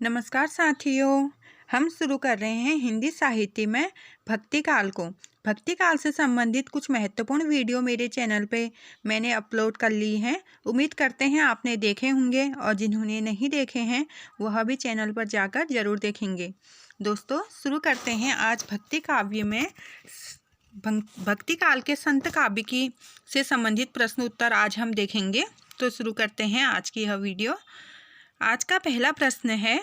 नमस्कार साथियों, हम शुरू कर रहे हैं हिंदी साहित्य में भक्ति काल को। भक्ति काल से संबंधित कुछ महत्वपूर्ण वीडियो मेरे चैनल पे मैंने अपलोड कर ली हैं। उम्मीद करते हैं आपने देखे होंगे और जिन्होंने नहीं देखे हैं वह भी चैनल पर जाकर ज़रूर देखेंगे। दोस्तों, शुरू करते हैं आज भक्ति काव्य में भक्ति काल के संत काव्य की से संबंधित प्रश्न उत्तर आज हम देखेंगे। तो शुरू करते हैं आज की यह वीडियो। आज का पहला प्रश्न है,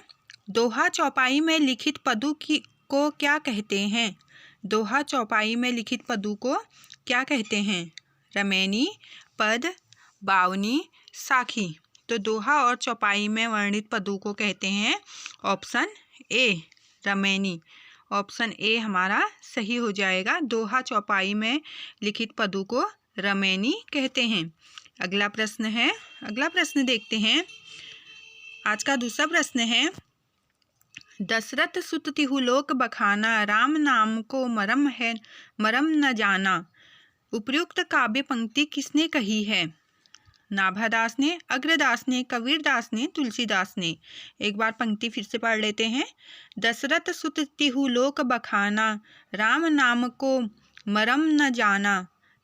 दोहा चौपाई में लिखित पदों को क्या कहते हैं? दोहा चौपाई में लिखित पदों को क्या कहते हैं? रमैनी, पद, बावनी, साखी। तो दोहा और चौपाई में वर्णित पदों को कहते हैं option A Ramaini. Option A हमारा सही हो जाएगा। दोहा चौपाई में लिखित पदों को रमैनी कहते हैं। अगला प्रश्न देखते हैं। आज का दूसरा प्रश्न है, दशरथ सुत तिहुलोक बखाना, राम नाम को मरम न जाना। उपर्युक्त काव्य पंक्ति किसने कही है? नाभादास ने, अग्रदास ने, कबीरदास ने, तुलसीदास ने। एक बार पंक्ति फिर से पढ़ लेते हैं। दशरथ सुत तिहुलोक बखाना, राम नाम को मरम न जाना।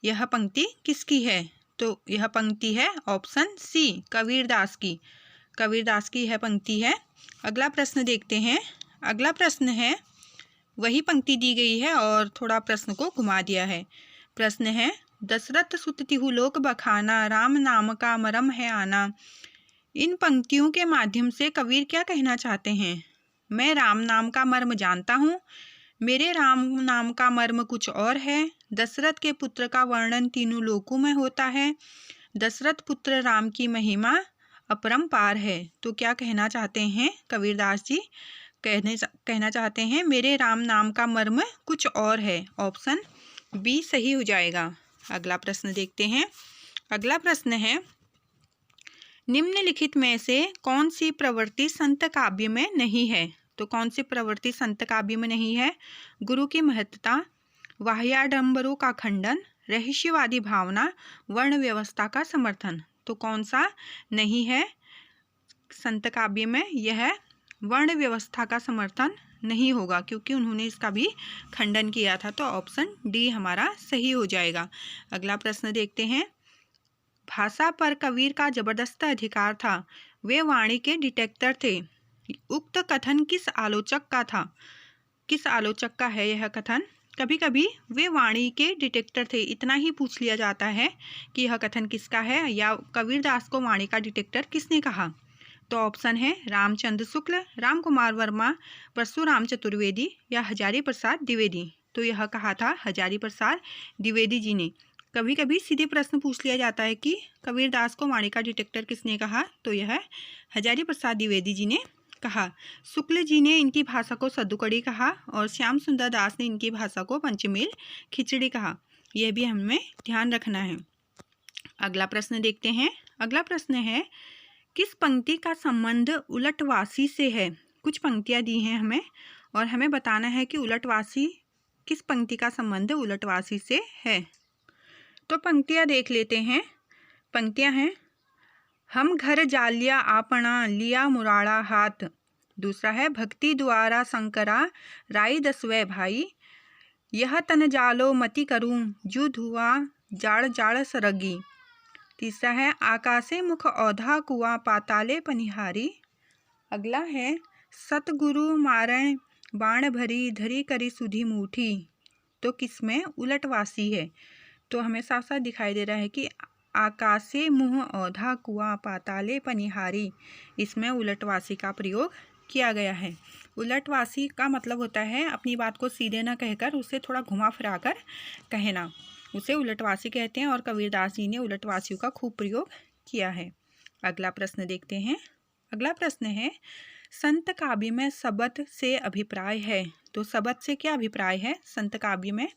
यह पंक्ति किसकी है? तो यह पंक्ति है ऑप्शन सी कबीरदास की। कबीरदास की यह पंक्ति है। अगला प्रश्न देखते हैं। अगला प्रश्न है, वही पंक्ति दी गई है और थोड़ा प्रश्न को घुमा दिया है। प्रश्न है, दशरथ सुत तिहुलोक बखाना, राम नाम का मरम है आना। इन पंक्तियों के माध्यम से कबीर क्या कहना चाहते हैं? मैं राम नाम का मर्म जानता हूँ, मेरे राम नाम का मर्म कुछ और है। दशरथ के पुत्र का वर्णन तीनों लोकों में होता है। दशरथ पुत्र राम की महिमा अपरंपार है। तो क्या कहना चाहते हैं कबीरदास जी? कहना चाहते हैं मेरे राम नाम का मर्म कुछ और है। ऑप्शन बी सही हो जाएगा। अगला प्रश्न देखते हैं। अगला प्रश्न है, निम्नलिखित में से कौन सी प्रवृत्ति संत काव्य में नहीं है? तो कौन सी प्रवृत्ति संत काव्य में नहीं है? गुरु की महत्ता, बाह्याडंबरों का खंडन, रहस्यवादी भावना, वर्ण व्यवस्था का समर्थन। तो कौन सा नहीं है संत काव्य में? यह वर्ण व्यवस्था का समर्थन नहीं होगा, क्योंकि उन्होंने इसका भी खंडन किया था। तो ऑप्शन डी हमारा सही हो जाएगा। अगला प्रश्न देखते हैं। भाषा पर कबीर का जबरदस्त अधिकार था, वे वाणी के डिटेक्टर थे। उक्त कथन किस आलोचक का था? किस आलोचक का है यह कथन? कभी कभी वे वाणी के डिटेक्टर थे, इतना ही पूछ लिया जाता है कि यह कथन किसका है, या कबीरदास को वाणी का डिटेक्टर किसने कहा? तो ऑप्शन है रामचंद्र शुक्ल, राम कुमार वर्मा, परशुराम चतुर्वेदी या हजारी प्रसाद द्विवेदी। तो यह कहा था हजारी प्रसाद द्विवेदी जी ने। कभी कभी सीधे प्रश्न पूछ लिया जाता है कि कबीरदास को वाणी का डिटेक्टर किसने कहा? तो यह हजारी प्रसाद द्विवेदी जी ने कहा। शुक्ल जी ने इनकी भाषा को सद्दुकड़ी कहा और श्याम सुंदर दास ने इनकी भाषा को पंचमेल खिचड़ी कहा। यह भी हमें ध्यान रखना है। अगला प्रश्न देखते हैं। अगला प्रश्न है, किस पंक्ति का संबंध उलटवासी से है? कुछ पंक्तियां दी हैं हमें और हमें बताना है कि उलटवासी किस पंक्ति का संबंध उलटवासी से है। तो पंक्तियां देख लेते हैं। पंक्तियां हैं, हम घर जालिया आपना, लिया मुराड़ा हाथ। दूसरा है, भक्ति द्वारा शंकरा, राई दसवे भाई। यह तन जालो मति करूं, जू धुआ जाड़ जाड़ सरगी। तीसरा है, आकाशे मुख औधा कुआ, पाताले पनिहारी। अगला है, सतगुरु मारण बाण भरी, धरी करी सुधी मूठी। तो किसमें उलटवासी है? तो हमें साफ साफ दिखाई दे रहा है कि आकाशे मुह औधा कुआ, पाताले पनिहारी, इसमें उलटवासी का प्रयोग किया गया है। उलटवासी का मतलब होता है अपनी बात को सीधे न कहकर उसे थोड़ा घुमा फिरा कर कहना, उसे उलटवासी कहते हैं और कबीरदास जी ने उलटवासियों का खूब प्रयोग किया है। अगला प्रश्न देखते हैं। अगला प्रश्न है, संत काव्य में शब्द से अभिप्राय है। तो शब्द से क्या अभिप्राय है? संत काव्य में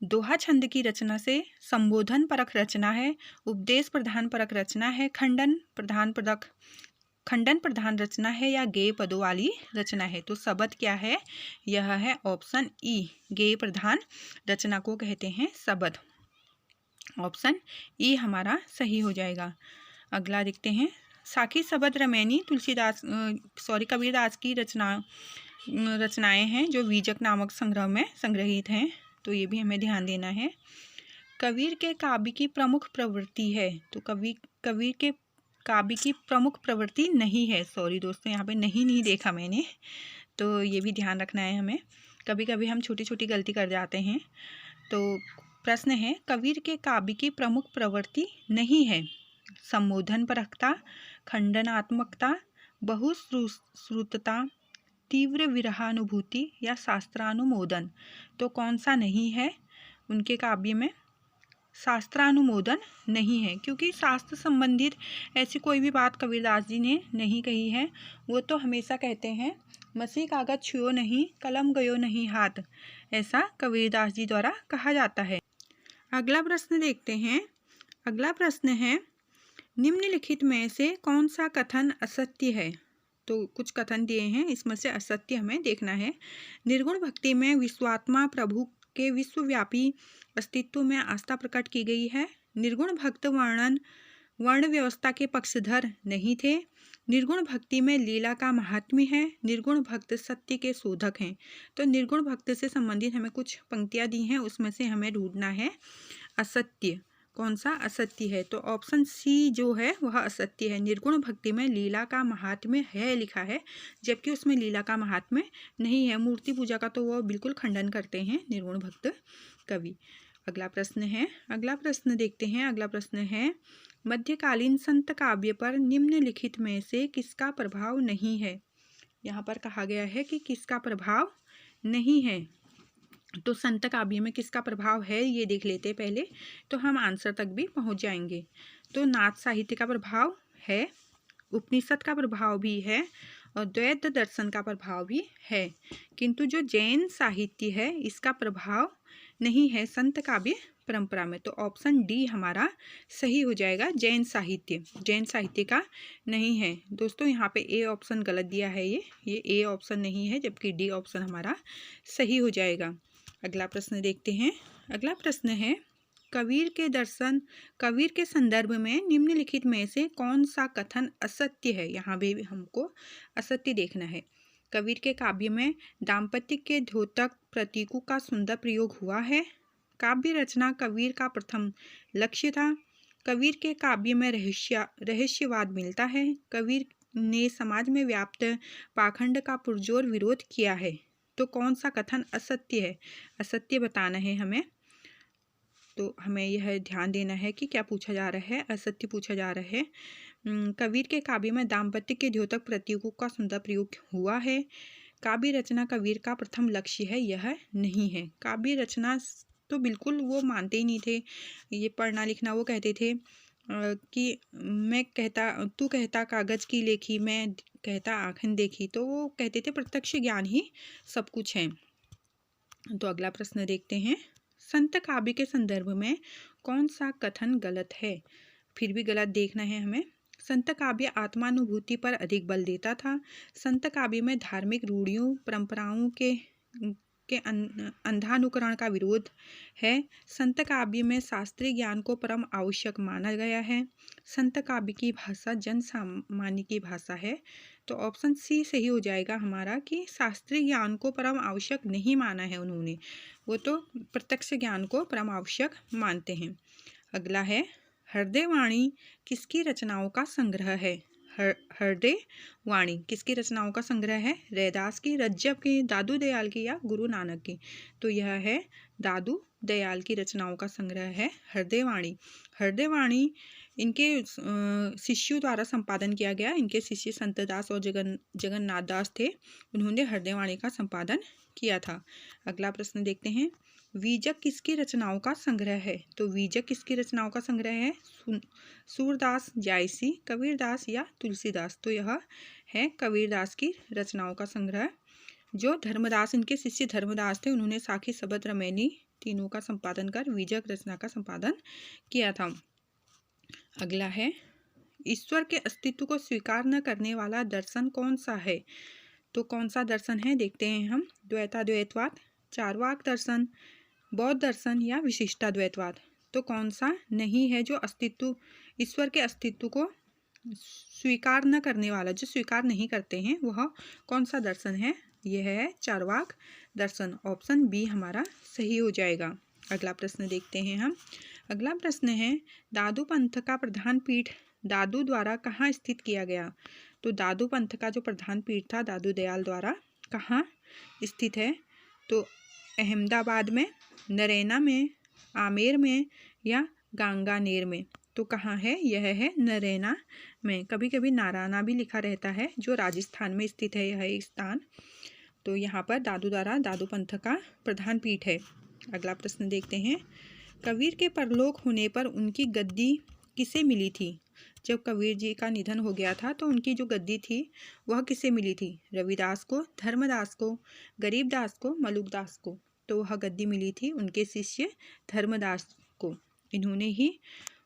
दोहा छंद की रचना से संबोधन परक रचना है, उपदेश प्रधान परक रचना है, खंडन प्रधान रचना है या गेय पदों वाली रचना है। तो शब्द क्या है? यह है ऑप्शन ई, गेय प्रधान रचना को कहते हैं शब्द। ऑप्शन ई हमारा सही हो जाएगा। अगला देखते हैं। साखी सबद रमैनी तुलसीदास कबीरदास की रचनाएं हैं जो वीजक नामक संग्रह में संग्रहित हैं, तो ये भी हमें ध्यान देना है। कबीर के काव्य की प्रमुख प्रवृत्ति है, तो कबीर के काव्य की प्रमुख प्रवृत्ति नहीं है। सॉरी दोस्तों, यहाँ पे नहीं देखा मैंने, तो ये भी ध्यान रखना है हमें। कभी कभी हम छोटी छोटी गलती कर जाते हैं। तो प्रश्न है, कबीर के काव्य की प्रमुख प्रवृत्ति नहीं है संबोधन परकता, खंडनात्मकता, बहुश्रुतता, तीव्र विरहानुभूति या शास्त्रानुमोदन। तो कौन सा नहीं है उनके काव्य में? शास्त्रानुमोदन नहीं है, क्योंकि शास्त्र संबंधित ऐसी कोई भी बात कबीरदास जी ने नहीं कही है। वो तो हमेशा कहते हैं मसी कागज छुओ नहीं, कलम गयो नहीं हाथ, ऐसा कबीरदास जी द्वारा कहा जाता है। अगला प्रश्न देखते हैं। अगला प्रश्न है, निम्नलिखित में से कौन सा कथन असत्य है? तो कुछ कथन दिए हैं, इसमें से असत्य हमें देखना है। निर्गुण भक्ति में विश्वात्मा प्रभु के विश्वव्यापी अस्तित्व में आस्था प्रकट की गई है। निर्गुण भक्त वर्ण व्यवस्था के पक्षधर नहीं थे। निर्गुण भक्ति में लीला का महात्म्य है। निर्गुण भक्त सत्य के शोधक हैं। तो निर्गुण भक्त से संबंधित हमें कुछ पंक्तियां दी हैं, उसमें से हमें ढूंढना है असत्य। कौन सा असत्य है? तो ऑप्शन सी जो है वह असत्य है। निर्गुण भक्ति में लीला का महात्म्य है लिखा है, जबकि उसमें लीला का महात्म्य नहीं है। मूर्ति पूजा का तो वह बिल्कुल खंडन करते हैं निर्गुण भक्त कवि। अगला प्रश्न है, अगला प्रश्न देखते हैं। अगला प्रश्न है, मध्यकालीन संत काव्य पर निम्नलिखित में से किसका प्रभाव नहीं है? यहाँ पर कहा गया है कि किसका प्रभाव नहीं है। तो संत काव्य में किसका प्रभाव है ये देख लेते हैं पहले, तो हम आंसर तक भी पहुँच जाएंगे। तो नाथ साहित्य का प्रभाव है, उपनिषद का प्रभाव भी है और द्वैत दर्शन का प्रभाव भी है, किंतु जो जैन साहित्य है इसका प्रभाव नहीं है संत काव्य परंपरा में। तो ऑप्शन डी हमारा सही हो जाएगा। जैन साहित्य का नहीं है। दोस्तों यहाँ पे ए ऑप्शन गलत दिया है, ये ए ऑप्शन नहीं है, जबकि डी ऑप्शन हमारा सही हो जाएगा। अगला प्रश्न देखते हैं। अगला प्रश्न है, कबीर के संदर्भ में निम्नलिखित में से कौन सा कथन असत्य है? यहाँ भी हमको असत्य देखना है। कबीर के काव्य में दाम्पत्य के द्योतक प्रतीकों का सुंदर प्रयोग हुआ है। काव्य रचना कबीर का प्रथम लक्ष्य था। कबीर के काव्य में रहस्यवाद मिलता है। कबीर ने समाज में व्याप्त पाखंड का पुरजोर विरोध किया है। तो कौन सा कथन असत्य है? असत्य बताना है हमें। तो हमें यह ध्यान देना है कि क्या पूछा जा रहा है, असत्य पूछा जा रहा है। कबीर के काव्य में दाम्पत्य के द्योतक प्रतीकों का सुंदर प्रयोग हुआ है। काव्य रचना कबीर का प्रथम लक्ष्य है, यह नहीं है। काव्य रचना तो बिल्कुल वो मानते ही नहीं थे। ये पढ़ना लिखना वो कहते थे कि तू कहता कागज की लेखी, मैं कहता आँखें देखी। तो वो कहते थे प्रत्यक्ष ज्ञान ही सब कुछ है। तो अगला प्रश्न देखते हैं। संत काव्य के संदर्भ में कौन सा कथन गलत है? फिर भी गलत देखना है हमें। संत काव्य आत्मानुभूति पर अधिक बल देता था। संत काव्य में धार्मिक रूढ़ियों परंपराओं के अंधानुकरण का विरोध है। संत काव्य में शास्त्रीय ज्ञान को परम आवश्यक माना गया है। संत काव्य की भाषा जन सामान्य की भाषा है। तो ऑप्शन सी सही हो जाएगा हमारा कि शास्त्रीय ज्ञान को परम आवश्यक नहीं माना है उन्होंने, वो तो प्रत्यक्ष ज्ञान को परम आवश्यक मानते हैं। अगला है, हृदय वाणी किसकी रचनाओं का संग्रह है? हृदय वाणी किसकी रचनाओं का संग्रह है? रैदास की, रज्जब की, दादू दयाल की या गुरु नानक की? तो यह है दादू दयाल की रचनाओं का संग्रह है हृदय वाणी। हृदय वाणी इनके शिष्यों द्वारा संपादन किया गया। इनके शिष्य संतदास और जगन्नाथ दास थे, उन्होंने हृदय वाणी का संपादन किया था। अगला प्रश्न देखते हैं। वीजक किसकी रचनाओं का संग्रह है? तो वीजक किसकी रचनाओं का संग्रह है? सूरदास, जायसी, कबीरदास या तुलसीदास? तो यह है कबीरदास की रचनाओं का संग्रह। जो धर्मदास, इनके शिष्य धर्मदास थे, उन्होंने साखी सबद रमैनी तीनों का संपादन कर वीजक रचना का संपादन किया था। अगला है, ईश्वर के अस्तित्व को स्वीकार न करने वाला दर्शन कौन सा है? तो कौन सा दर्शन है देखते हैं हम। द्वैताद्वैतवाद, चार्वाक दर्शन, बौद्ध दर्शन या विशिष्टाद्वैतवाद? तो कौन सा नहीं है जो ईश्वर के अस्तित्व को स्वीकार न करने वाला, जो स्वीकार नहीं करते हैं, वह कौन सा दर्शन है? यह है चार्वाक दर्शन। ऑप्शन बी हमारा सही हो जाएगा। अगला प्रश्न देखते हैं हम। अगला प्रश्न है, दादू पंथ का प्रधान पीठ दादू द्वारा कहाँ स्थित किया गया? तो दादू पंथ का जो प्रधान पीठ था दादू दयाल द्वारा कहाँ स्थित है? तो अहमदाबाद में, नरैना में, आमेर में या गांगानेर में? तो कहाँ है? यह है नरैना में। कभी कभी नारायणा भी लिखा रहता है, जो राजस्थान में स्थित है यह स्थान। तो यहाँ पर दादू द्वारा दादू पंथ का प्रधान पीठ है। अगला प्रश्न देखते हैं। कबीर के परलोक होने पर उनकी गद्दी किसे मिली थी? जब कबीर जी का निधन हो गया था तो उनकी जो गद्दी थी वह किसे मिली थी? रविदास को, धर्मदास को, गरीबदास को, मलुकदास को? तो वह गद्दी मिली थी उनके शिष्य धर्मदास को। इन्होंने ही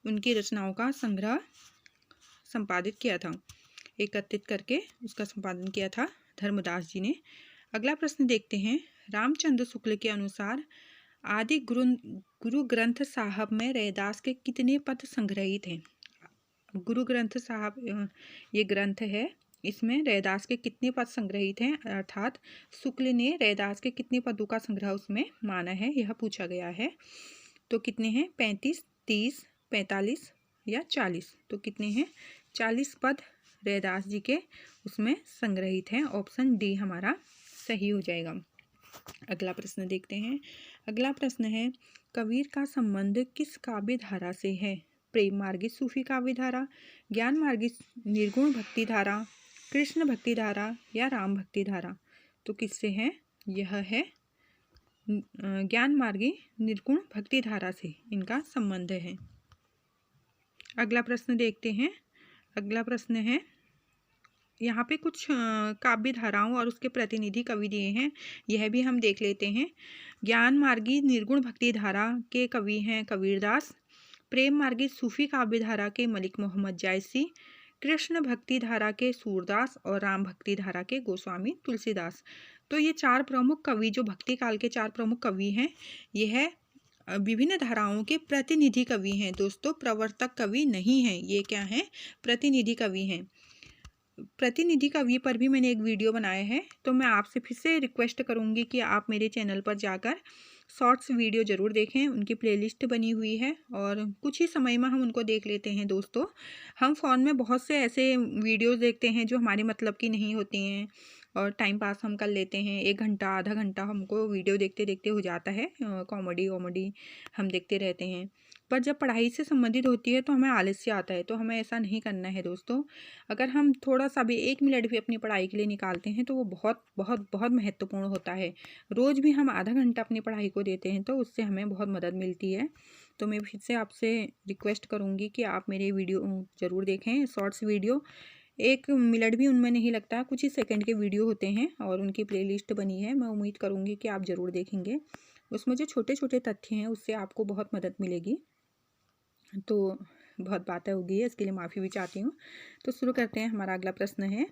उनकी रचनाओं का संग्रह संपादित किया था, एकत्रित करके उसका संपादन किया था धर्मदास जी ने। अगला प्रश्न देखते हैं। रामचंद्र शुक्ल के अनुसार आदि गुरु ग्रंथ साहब में रैदास के कितने पद संग्रहित हैं? गुरु ग्रंथ साहब ये ग्रंथ है, इसमें रैदास के कितने पद संग्रहित हैं, अर्थात शुक्ल ने रैदास के कितने पदों का संग्रह उसमें माना है, यह पूछा गया है। तो कितने हैं? 35, 30, 45 या 40? तो कितने हैं? 40 पद रैदास जी के उसमें संग्रहित हैं। ऑप्शन डी हमारा सही हो जाएगा। अगला प्रश्न देखते हैं। अगला प्रश्न है, कबीर का संबंध किस काव्य धारा से है? प्रेम मार्गी सूफी काव्य धारा, ज्ञान मार्गी निर्गुण भक्ति धारा, कृष्ण भक्ति धारा या राम भक्ति धारा? तो किससे है? यह है ज्ञान मार्गी निर्गुण भक्ति धारा से इनका संबंध है। अगला प्रश्न देखते हैं। अगला प्रश्न है, यहाँ पे कुछ काव्य धाराओं और उसके प्रतिनिधि कवि दिए हैं, यह भी हम देख लेते हैं। ज्ञान मार्गी निर्गुण भक्ति धारा के कवि हैं कबीरदास, प्रेम मार्गी सूफी काव्य धारा के मलिक मोहम्मद जायसी, कृष्ण भक्ति धारा के सूरदास और राम भक्ति धारा के गोस्वामी तुलसीदास। तो ये 4 प्रमुख कवि, जो भक्ति काल के 4 प्रमुख कवि हैं, यह विभिन्न धाराओं के प्रतिनिधि कवि हैं दोस्तों, प्रवर्तक कवि नहीं हैं। ये क्या हैं? प्रतिनिधि कवि हैं। प्रतिनिधि कवि पर भी मैंने एक वीडियो बनाया है, तो मैं आपसे फिर से रिक्वेस्ट करूंगी कि आप मेरे चैनल पर जाकर शॉर्ट्स वीडियो ज़रूर देखें। उनकी प्लेलिस्ट बनी हुई है और कुछ ही समय में हम उनको देख लेते हैं दोस्तों। हम फ़ोन में बहुत से ऐसे वीडियोज़ देखते हैं जो हमारे मतलब की नहीं होती हैं और टाइम पास हम कर लेते हैं। 1 घंटा आधा घंटा हमको वीडियो देखते देखते हो जाता है, कॉमेडी हम देखते रहते हैं। पर जब पढ़ाई से संबंधित होती है तो हमें आलस्य आता है, तो हमें ऐसा नहीं करना है दोस्तों। अगर हम थोड़ा सा भी 1 मिनट भी अपनी पढ़ाई के लिए निकालते हैं तो वो बहुत बहुत बहुत महत्वपूर्ण होता है। रोज़ भी हम आधा घंटा अपनी पढ़ाई को देते हैं तो उससे हमें बहुत मदद मिलती है। तो मैं फिर से आपसे रिक्वेस्ट करूँगी कि आप मेरे वीडियो ज़रूर देखें। शॉर्ट्स वीडियो 1 मिनट भी उनमें नहीं लगता, कुछ ही सेकंड के वीडियो होते हैं और उनकी प्लेलिस्ट बनी है। मैं उम्मीद करूँगी कि आप ज़रूर देखेंगे। उसमें जो छोटे छोटे तथ्य हैं उससे आपको बहुत मदद मिलेगी। तो बहुत बातें हो गई है, इसके लिए माफ़ी भी चाहती हूँ। तो शुरू करते हैं। हमारा अगला प्रश्न है,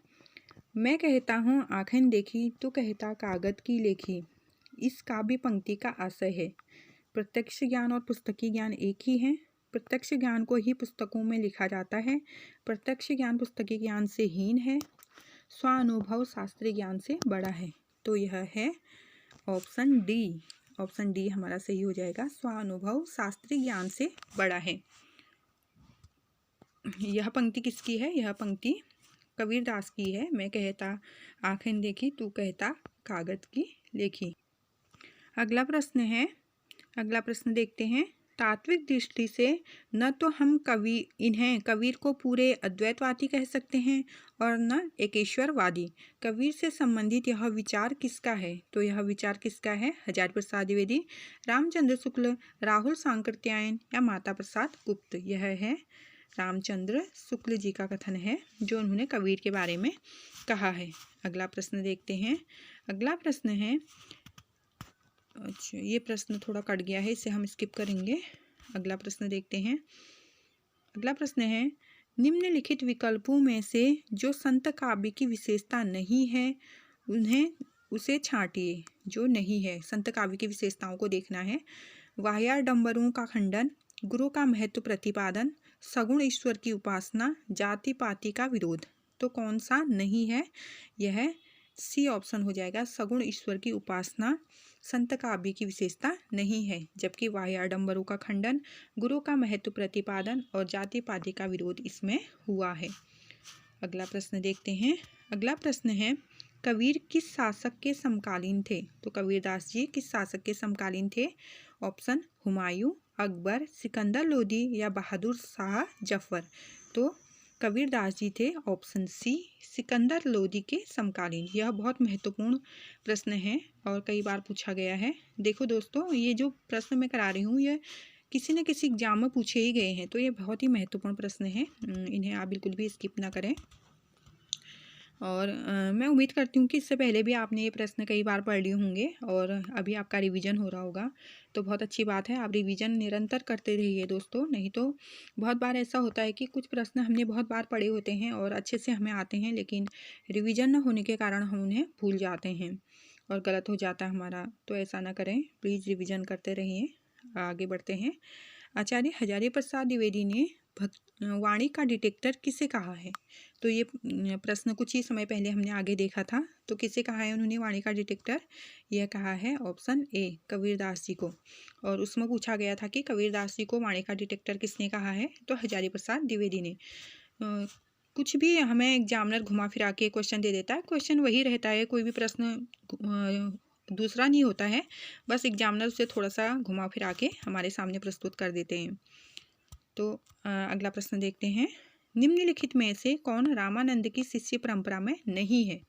मैं कहता हूँ आँखें देखी तो कहता कागज़ की लेखी, इस काव्य पंक्ति का आशय है। प्रत्यक्ष ज्ञान और पुस्तकी ज्ञान एक ही है। प्रत्यक्ष ज्ञान को ही पुस्तकों में लिखा जाता है। प्रत्यक्ष ज्ञान पुस्तकी ज्ञान से हीन है। स्वानुभव शास्त्रीय ज्ञान से बड़ा है। तो यह है ऑप्शन डी। ऑप्शन डी हमारा सही हो जाएगा। स्वानुभव शास्त्रीय ज्ञान से बड़ा है। यह पंक्ति किसकी है? यह पंक्ति कबीरदास की है। मैं कहता आँखें देखी तू कहता कागज़ की लेखी। अगला प्रश्न है, अगला प्रश्न देखते हैं। तात्विक दृष्टि से न तो हम इन्हें कबीर को पूरे अद्वैतवादी कह सकते हैं और न एकेश्वरवादी। कबीर से संबंधित यह विचार किसका है? तो यह विचार किसका है? हजारी प्रसाद द्विवेदी, रामचंद्र शुक्ल, राहुल सांकृत्यायन या माता प्रसाद गुप्त? यह है रामचंद्र शुक्ल जी का कथन है, जो उन्होंने कबीर के बारे में कहा है। अगला प्रश्न देखते हैं। अगला प्रश्न है, अच्छा ये प्रश्न थोड़ा कट गया है, इसे हम स्किप करेंगे। अगला प्रश्न देखते हैं। अगला प्रश्न है, निम्नलिखित विकल्पों में से जो संत काव्य की विशेषता नहीं है उसे छांटिए। जो नहीं है, संत काव्य की विशेषताओं को देखना है। वाह्याडंबरों का खंडन, गुरु का महत्व प्रतिपादन, सगुण ईश्वर की उपासना, जाति पाति का विरोध। तो कौन सा नहीं है? यह सी ऑप्शन हो जाएगा, सगुण ईश्वर की उपासना संत काव्य की विशेषता नहीं है, जबकि बाह्य आडंबरों का खंडन, गुरु का महत्व प्रतिपादन और जाति पाति का विरोध इसमें हुआ है। अगला प्रश्न देखते हैं। अगला प्रश्न है, कबीर किस शासक के समकालीन थे? तो कबीरदास जी किस शासक के समकालीन थे? ऑप्शन हुमायूं, अकबर, सिकंदर लोदी या बहादुर शाह जफर। तो कबीरदास जी थे ऑप्शन सी, सिकंदर लोदी के समकालीन। यह बहुत महत्वपूर्ण प्रश्न है और कई बार पूछा गया है। देखो दोस्तों, ये जो प्रश्न मैं करा रही हूँ यह किसी न किसी एग्जाम में पूछे ही गए हैं, तो ये बहुत ही महत्वपूर्ण प्रश्न है, इन्हें आप बिल्कुल भी स्किप ना करें। और मैं उम्मीद करती हूँ कि इससे पहले भी आपने ये प्रश्न कई बार पढ़ लिए होंगे और अभी आपका रिवीजन हो रहा होगा, तो बहुत अच्छी बात है। आप रिवीजन निरंतर करते रहिए दोस्तों, नहीं तो बहुत बार ऐसा होता है कि कुछ प्रश्न हमने बहुत बार पढ़े होते हैं और अच्छे से हमें आते हैं, लेकिन रिवीजन न होने के कारण हम उन्हें भूल जाते हैं और गलत हो जाता है हमारा। तो ऐसा ना करें, प्लीज़ रिविज़न करते रहिए। आगे बढ़ते हैं। आचार्य हजारी प्रसाद द्विवेदी ने वाणी का डिटेक्टर किसे कहा है? तो ये प्रश्न कुछ ही समय पहले हमने आगे देखा था। तो किसे कहा है उन्होंने वाणी का डिटेक्टर? यह कहा है ऑप्शन ए, कबीरदास जी को। और उसमें पूछा गया था कि कबीरदास जी को वाणी का डिटेक्टर किसने कहा है? तो हजारी प्रसाद द्विवेदी ने। कुछ भी हमें एग्जामिनर घुमा फिरा के क्वेश्चन दे देता है, क्वेश्चन वही रहता है, कोई भी प्रश्न दूसरा नहीं होता है, बस एग्जामिनर उसे थोड़ा सा घुमा फिरा के हमारे सामने प्रस्तुत कर देते हैं। तो अगला प्रश्न देखते हैं। निम्नलिखित में से कौन रामानंद की शिष्य परंपरा में नहीं है?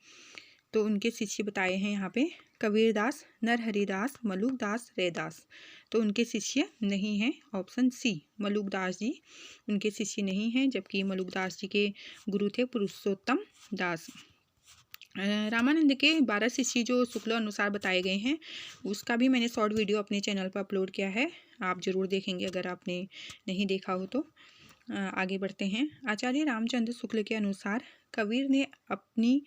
तो उनके शिष्य बताए हैं यहाँ पे, कबीरदास, नरहरिदास, मलुकदास, रैदास। तो उनके शिष्य नहीं हैं, ऑप्शन सी, मलुकदास जी उनके शिष्य नहीं हैं, जबकि मलुकदास जी के गुरु थे पुरुषोत्तम दास। रामानंद के 12 शिष्य जो शुक्ल अनुसार बताए गए हैं, उसका भी मैंने शॉर्ट वीडियो अपने चैनल पर अपलोड किया है, आप ज़रूर देखेंगे अगर आपने नहीं देखा हो तो। आगे बढ़ते हैं। आचार्य रामचंद्र शुक्ल के अनुसार कबीर ने अपनी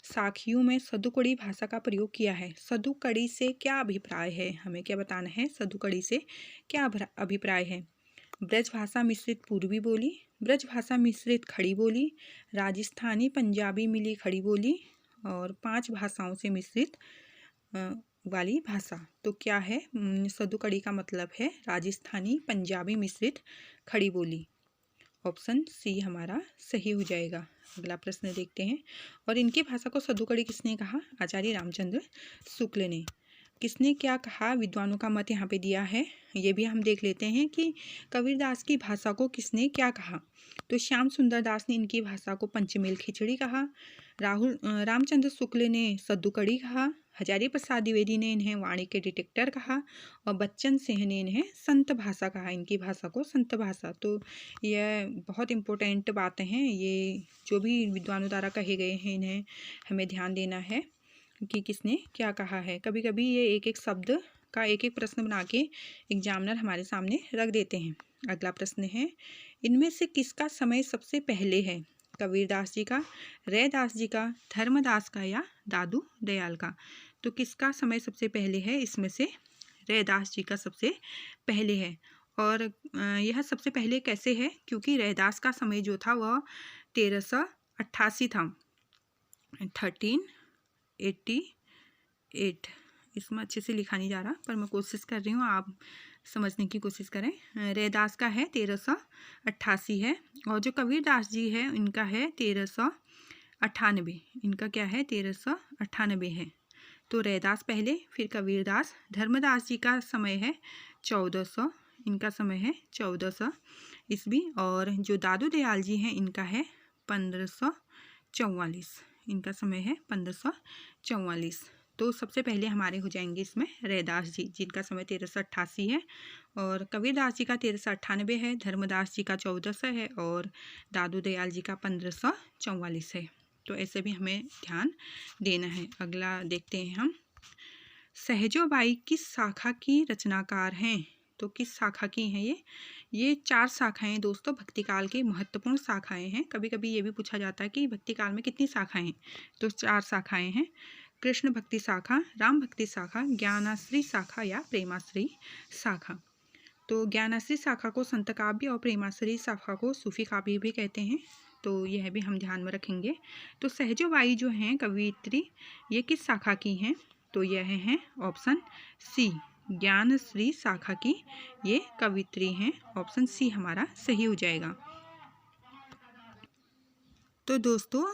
साखियों में सदुकड़ी भाषा का प्रयोग किया है। सदुकड़ी से क्या अभिप्राय है? हमें क्या बताना है, सदुकड़ी से क्या अभिप्राय है? ब्रज भाषा मिश्रित पूर्वी बोली, ब्रज भाषा मिश्रित खड़ी बोली, राजस्थानी पंजाबी मिली खड़ी बोली और 5 भाषाओं से मिश्रित वाली भाषा। तो क्या है? सदुकड़ी का मतलब है राजस्थानी पंजाबी मिश्रित खड़ी बोली। ऑप्शन सी हमारा सही हो जाएगा। अगला प्रश्न देखते हैं। और इनकी भाषा को सदुकड़ी किसने कहा? आचार्य रामचंद्र शुक्ल ने। किसने क्या कहा? विद्वानों का मत यहाँ पे दिया है, ये भी हम देख लेते हैं कि कबीरदास की भाषा को किसने क्या कहा। तो श्याम सुंदर दास ने इनकी भाषा को पंचमेल खिचड़ी कहा, रामचंद्र शुक्ल ने सद्दुकड़ी कहा, हजारी प्रसाद द्विवेदी ने इन्हें वाणी के डिटेक्टर कहा और बच्चन सिंह ने इन्हें संत भाषा कहा, इनकी भाषा को संत भाषा। तो यह बहुत इम्पोर्टेंट बातें हैं, ये जो भी विद्वानों द्वारा कहे गए हैं इन्हें हमें ध्यान देना है कि किसने क्या कहा है। कभी कभी ये एक एक शब्द का एक एक प्रश्न बना के एग्जामिनर हमारे सामने रख देते हैं। अगला प्रश्न है, इनमें से किसका समय सबसे पहले है? कबीरदास जी का, रैदास जी का, धर्मदास का या दादू दयाल का? तो किसका समय सबसे पहले है? इसमें से रैदास जी का सबसे पहले है। और यह सबसे पहले कैसे है? क्योंकि रैदास का समय जो था वह 1388 था, 1388। इसमें अच्छे से लिखा नहीं जा रहा पर मैं कोशिश कर रही हूँ, आप समझने की कोशिश करें। रैदास का है 1388 है और जो कबीरदास जी है इनका है 1398। इनका क्या है? 1398 है। तो रैदास पहले, फिर कबीरदास। धर्मदास जी का समय है 1400, इनका समय है 1400 ईस्वी। और जो दादू दयाल जी हैं इनका है 1544, इनका समय है 1544। तो सबसे पहले हमारे हो जाएंगे इसमें रैदास जी, जिनका समय 1388 है और कबीरदास जी का 1398 है, धर्मदास जी का 1400 है और दादू दयाल जी का 1544 है। तो ऐसे भी हमें ध्यान देना है। अगला देखते हैं हम, सहजोबाई किस शाखा की रचनाकार हैं? तो किस शाखा की हैं ये 4 शाखाएं दोस्तों भक्तिकाल की महत्वपूर्ण शाखाएं हैं। कभी कभी ये भी पूछा जाता है कि भक्तिकाल में कितनी शाखाएं हैं? तो 4 शाखाएं हैं, कृष्ण भक्ति शाखा, राम भक्ति शाखा, ज्ञानाश्री शाखा या प्रेमाश्री शाखा। तो ज्ञानाश्री शाखा को संत काव्य और प्रेमाश्री शाखा को सूफी काव्य भी कहते हैं, तो यह भी हम ध्यान में रखेंगे। तो सहजो बाई जो हैं कवियत्री, ये किस शाखा की हैं? तो यह है ऑप्शन सी, ज्ञानश्री शाखा की ये कवियत्री हैं। ऑप्शन सी हमारा सही हो जाएगा। तो दोस्तों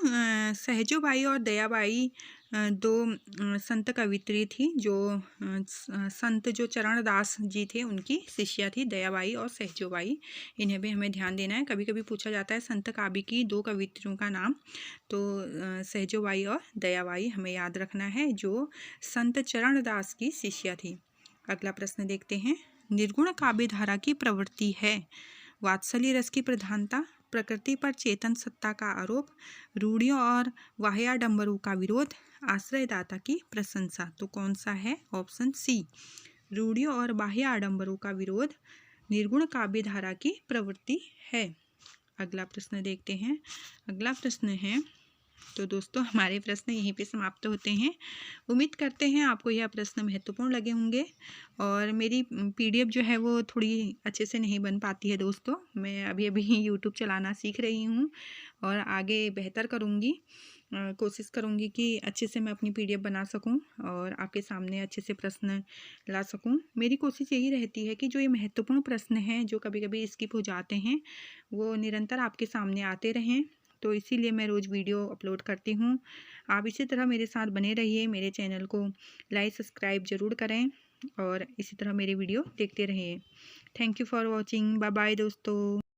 सहजोबाई और दयाबाई दो संत कवित्री थी, जो संत जो चरणदास जी थे उनकी शिष्या थी, दयाबाई और सहजोबाई। इन्हें भी हमें ध्यान देना है। कभी कभी पूछा जाता है संत काव्य की दो कवित्रियों का नाम, तो सहजोबाई और दयाबाई हमें याद रखना है, जो संत चरणदास की शिष्या थी। अगला प्रश्न देखते हैं। निर्गुण काव्य धारा की प्रवृत्ति है वात्सल्य रस की प्रधानता, प्रकृति पर चेतन सत्ता का आरोप, रूढ़ियों और बाह्याडंबरों का विरोध, आश्रयदाता की प्रशंसा। तो कौन सा है? ऑप्शन सी, रूढ़ियों और बाह्य आडंबरों का विरोध निर्गुण काव्य धारा की प्रवृत्ति है। अगला प्रश्न देखते हैं। अगला प्रश्न है, तो दोस्तों हमारे प्रश्न यहीं पे समाप्त होते हैं। उम्मीद करते हैं आपको यह प्रश्न महत्वपूर्ण लगे होंगे, और मेरी पीडीएफ जो है वो थोड़ी अच्छे से नहीं बन पाती है दोस्तों। मैं अभी अभी यूट्यूब चलाना सीख रही हूँ और आगे बेहतर करूँगी, कोशिश करूँगी कि अच्छे से मैं अपनी पीडीएफ बना सकूँ और आपके सामने अच्छे से प्रश्न ला सकूँ। मेरी कोशिश यही रहती है कि जो ये महत्वपूर्ण प्रश्न हैं जो कभी कभी स्किप हो जाते हैं, वो निरंतर आपके सामने आते रहें। तो इसीलिए मैं रोज़ वीडियो अपलोड करती हूँ। आप इसी तरह मेरे साथ बने रहिए, मेरे चैनल को लाइक सब्सक्राइब ज़रूर करें और इसी तरह मेरे वीडियो देखते रहिए। Thank you for watching. Bye bye दोस्तों।